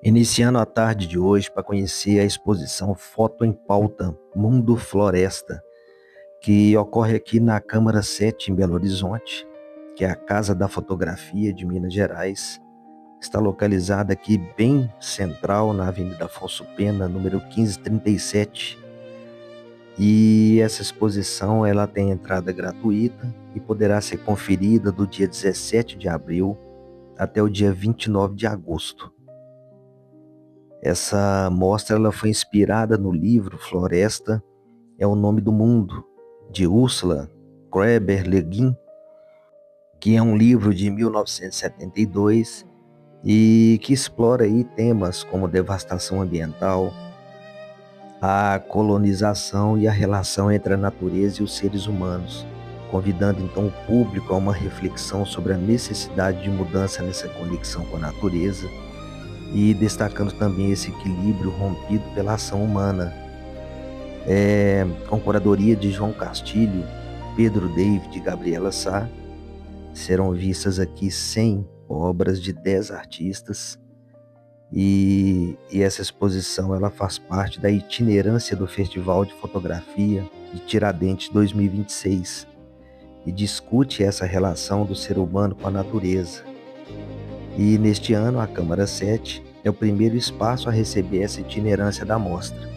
Iniciando a tarde de hoje para conhecer a exposição Foto em Pauta Mundo Floresta, que ocorre aqui na Câmara 7 em Belo Horizonte, que é a Casa da Fotografia de Minas Gerais. Está localizada aqui bem central na Avenida Afonso Pena, número 1537. E essa exposição ela tem entrada gratuita e poderá ser conferida do dia 17 de abril até o dia 29 de agosto. Essa mostra ela foi inspirada no livro Floresta é o Nome do Mundo, de Ursula Kreber-Le Guin, que é um livro de 1972 e que explora aí temas como devastação ambiental, a colonização e a relação entre a natureza e os seres humanos, convidando então o público a uma reflexão sobre a necessidade de mudança nessa conexão com a natureza e destacando também esse equilíbrio rompido pela ação humana. Com curadoria de João Castilho, Pedro David e Gabriela Sá, serão vistas aqui 100 obras de 10 artistas e essa exposição ela faz parte da itinerância do Festival de Fotografia de Tiradentes 2026 e discute essa relação do ser humano com a natureza. E neste ano a Câmara 7 é o primeiro espaço a receber essa itinerância da mostra.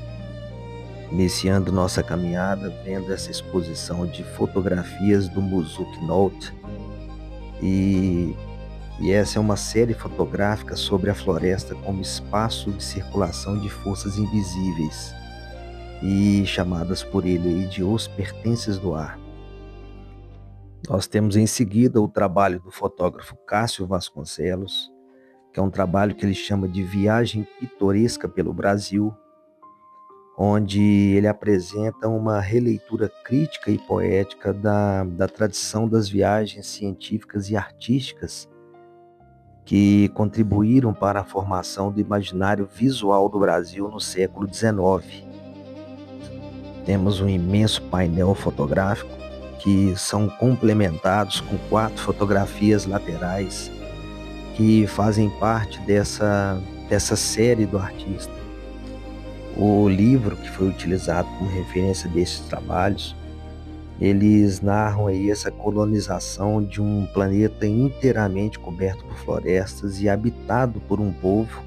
Iniciando nossa caminhada vendo essa exposição de fotografias do Muzuki Note e essa é uma série fotográfica sobre a floresta como espaço de circulação de forças invisíveis e chamadas por ele aí de os pertences do ar. Nós temos em seguida o trabalho do fotógrafo Cássio Vasconcelos, que é um trabalho que ele chama de Viagem Pitoresca pelo Brasil, onde ele apresenta uma releitura crítica e poética da tradição das viagens científicas e artísticas que contribuíram para a formação do imaginário visual do Brasil no século XIX. Temos um imenso painel fotográfico que são complementados com 4 fotografias laterais que fazem parte dessa série do artista. O livro que foi utilizado como referência desses trabalhos, eles narram aí essa colonização de um planeta inteiramente coberto por florestas e habitado por um povo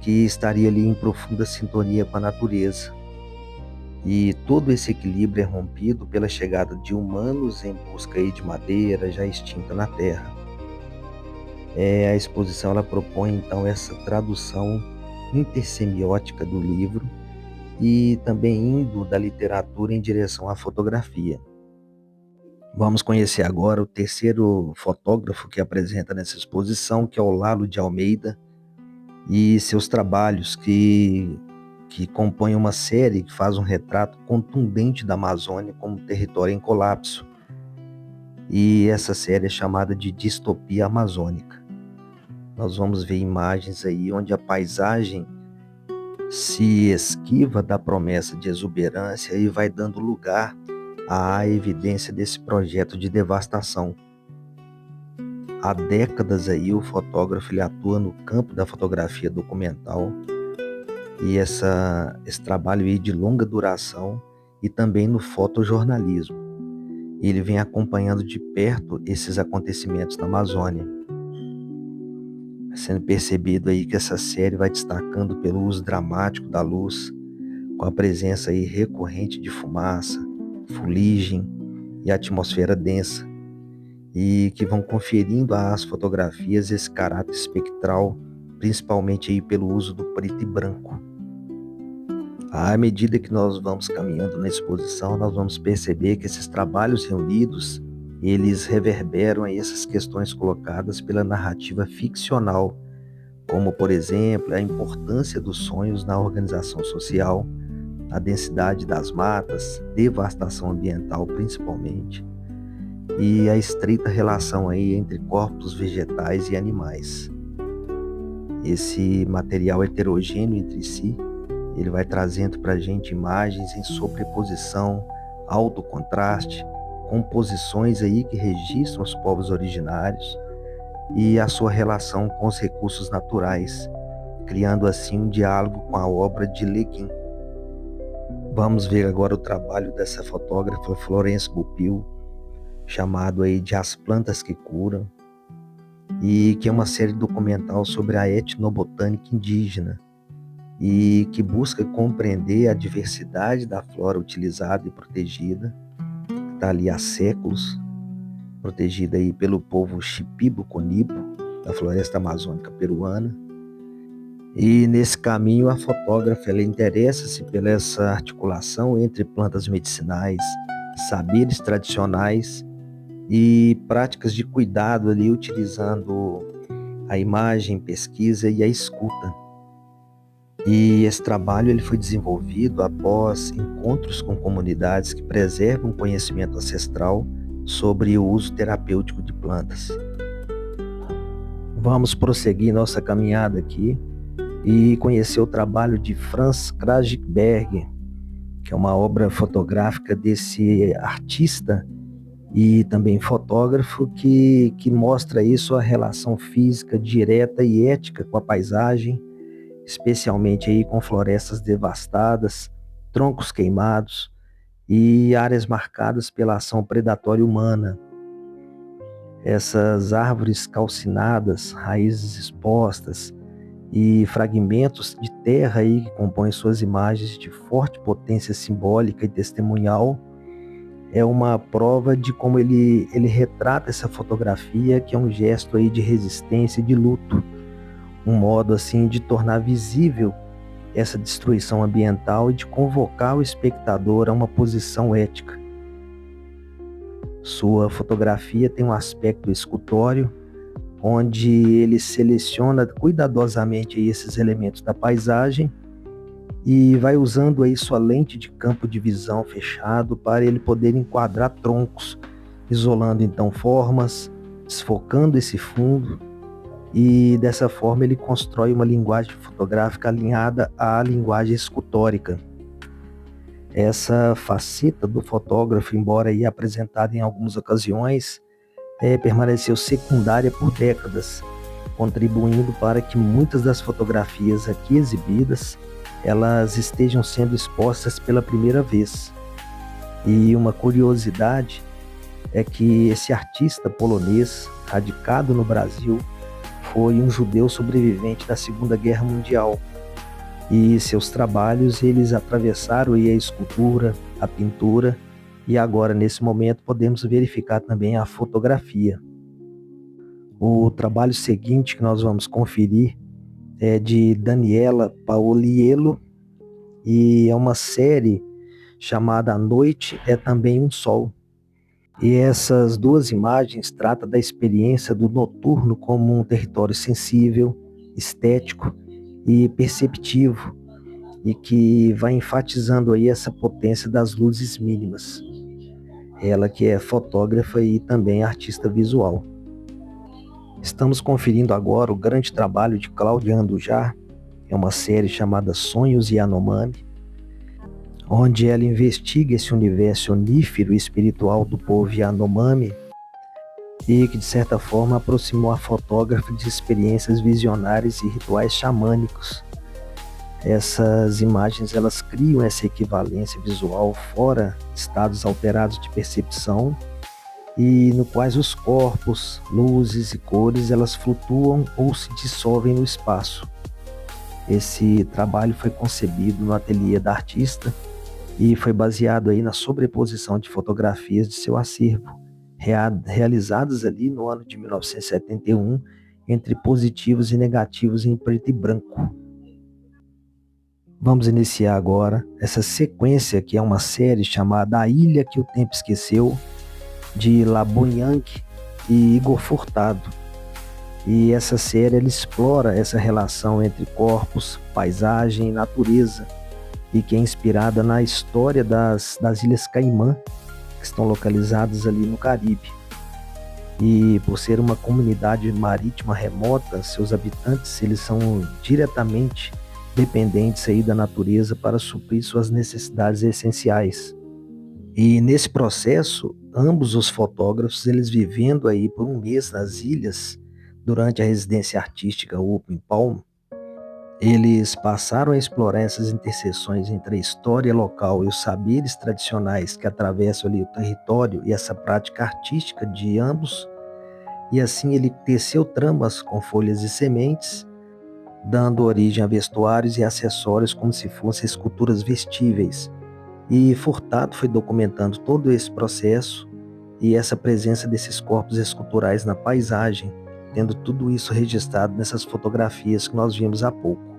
que estaria ali em profunda sintonia com a natureza. E todo esse equilíbrio é rompido pela chegada de humanos em busca aí de madeira já extinta na Terra. A exposição ela propõe então essa tradução intersemiótica do livro e também indo da literatura em direção à fotografia. Vamos conhecer agora o terceiro fotógrafo que apresenta nessa exposição, que é o Lalo de Almeida, e seus trabalhos que compõem uma série que faz um retrato contundente da Amazônia como território em colapso. E essa série é chamada de Distopia Amazônica. Nós vamos ver imagens aí onde a paisagem se esquiva da promessa de exuberância e vai dando lugar à evidência desse projeto de devastação. Há décadas aí o fotógrafo ele atua no campo da fotografia documental e esse trabalho aí de longa duração e também no fotojornalismo. Ele vem acompanhando de perto esses acontecimentos na Amazônia. Sendo percebido aí que essa série vai destacando pelo uso dramático da luz, com a presença aí recorrente de fumaça, fuligem e atmosfera densa, e que vão conferindo às fotografias esse caráter espectral, principalmente aí pelo uso do preto e branco. À medida que nós vamos caminhando na exposição, nós vamos perceber que esses trabalhos reunidos, eles reverberam aí essas questões colocadas pela narrativa ficcional, como, por exemplo, a importância dos sonhos na organização social, a densidade das matas, devastação ambiental principalmente, e a estreita relação aí entre corpos vegetais e animais. Esse material heterogêneo entre si, ele vai trazendo para a gente imagens em sobreposição, alto contraste, composições aí que registram os povos originários e a sua relação com os recursos naturais, criando assim um diálogo com a obra de Le Guin. Vamos ver agora o trabalho dessa fotógrafa Florence Goupil, chamado aí de As Plantas que Curam, e que é uma série documental sobre a etnobotânica indígena e que busca compreender a diversidade da flora utilizada e protegida, que está ali há séculos, protegida aí pelo povo Shipibo-Conibo, da floresta amazônica peruana. E nesse caminho a fotógrafa ela interessa-se pela essa articulação entre plantas medicinais, saberes tradicionais e práticas de cuidado ali, utilizando a imagem, pesquisa e a escuta. E esse trabalho ele foi desenvolvido após encontros com comunidades que preservam o conhecimento ancestral sobre o uso terapêutico de plantas. Vamos prosseguir nossa caminhada aqui e conhecer o trabalho de Franz Krajicberg, que é uma obra fotográfica desse artista e também fotógrafo que mostra aí sua relação física direta e ética com a paisagem, especialmente aí com florestas devastadas, troncos queimados e áreas marcadas pela ação predatória humana. Essas árvores calcinadas, raízes expostas e fragmentos de terra aí que compõem suas imagens de forte potência simbólica e testemunhal é uma prova de como ele retrata essa fotografia, que é um gesto aí de resistência e de luto, um modo assim de tornar visível essa destruição ambiental e de convocar o espectador a uma posição ética. Sua fotografia tem um aspecto escultório, onde ele seleciona cuidadosamente aí esses elementos da paisagem e vai usando aí sua lente de campo de visão fechado para ele poder enquadrar troncos, isolando então formas, desfocando esse fundo, e dessa forma ele constrói uma linguagem fotográfica alinhada à linguagem escultórica. Essa faceta do fotógrafo, embora aí apresentada em algumas ocasiões, permaneceu secundária por décadas, contribuindo para que muitas das fotografias aqui exibidas elas estejam sendo expostas pela primeira vez. E uma curiosidade é que esse artista polonês, radicado no Brasil, foi um judeu sobrevivente da Segunda Guerra Mundial. E seus trabalhos eles atravessaram aí a escultura, a pintura, e agora nesse momento podemos verificar também a fotografia. O trabalho seguinte que nós vamos conferir é de Daniela Paoliello e é uma série chamada A Noite é Também um Sol. E essas duas imagens tratam da experiência do noturno como um território sensível, estético e perceptivo, e que vai enfatizando aí essa potência das luzes mínimas. Ela que é fotógrafa e também artista visual. Estamos conferindo agora o grande trabalho de Cláudia Andujar, é uma série chamada Sonhos Yanomami, onde ela investiga esse universo onífero e espiritual do povo Yanomami e que de certa forma aproximou a fotógrafa de experiências visionárias e rituais xamânicos. Essas imagens elas criam essa equivalência visual fora estados alterados de percepção e no quais os corpos, luzes e cores elas flutuam ou se dissolvem no espaço. Esse trabalho foi concebido no ateliê da artista e foi baseado aí na sobreposição de fotografias de seu acervo, realizadas ali no ano de 1971, entre positivos e negativos em preto e branco. Vamos iniciar agora essa sequência que é uma série chamada A Ilha que o Tempo Esqueceu, de Laboyang e Igor Furtado. E essa série ela explora essa relação entre corpos, paisagem e natureza, e que é inspirada na história das Ilhas Caimã, que estão localizadas ali no Caribe. E por ser uma comunidade marítima remota, seus habitantes eles são diretamente dependentes aí da natureza para suprir suas necessidades essenciais. E nesse processo, ambos os fotógrafos, eles vivendo aí por um mês nas ilhas, durante a residência artística Open Palm, Eles passaram a explorar essas interseções entre a história local e os saberes tradicionais que atravessam ali o território e essa prática artística de ambos, e assim ele teceu tramas com folhas e sementes, dando origem a vestuários e acessórios como se fossem esculturas vestíveis. E Furtado foi documentando todo esse processo e essa presença desses corpos esculturais na paisagem, tendo tudo isso registrado nessas fotografias que nós vimos há pouco.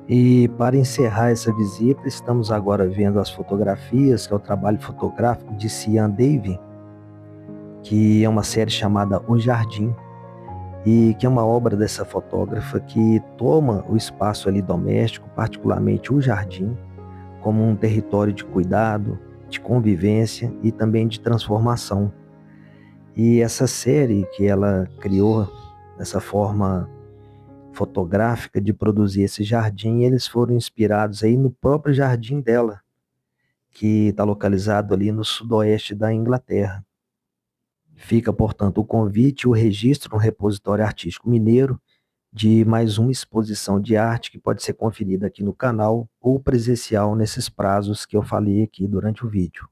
E para encerrar essa visita, estamos agora vendo as fotografias, que é o trabalho fotográfico de Cian Davey, que é uma série chamada O Jardim, e que é uma obra dessa fotógrafa que toma o espaço ali doméstico, particularmente o jardim, como um território de cuidado, de convivência e também de transformação. E essa série que ela criou dessa forma fotográfica de produzir esse jardim, eles foram inspirados aí no próprio jardim dela, que está localizado ali no sudoeste da Inglaterra. Fica, portanto, o convite e o registro no Repositório Artístico Mineiro de mais uma exposição de arte que pode ser conferida aqui no canal ou presencial nesses prazos que eu falei aqui durante o vídeo.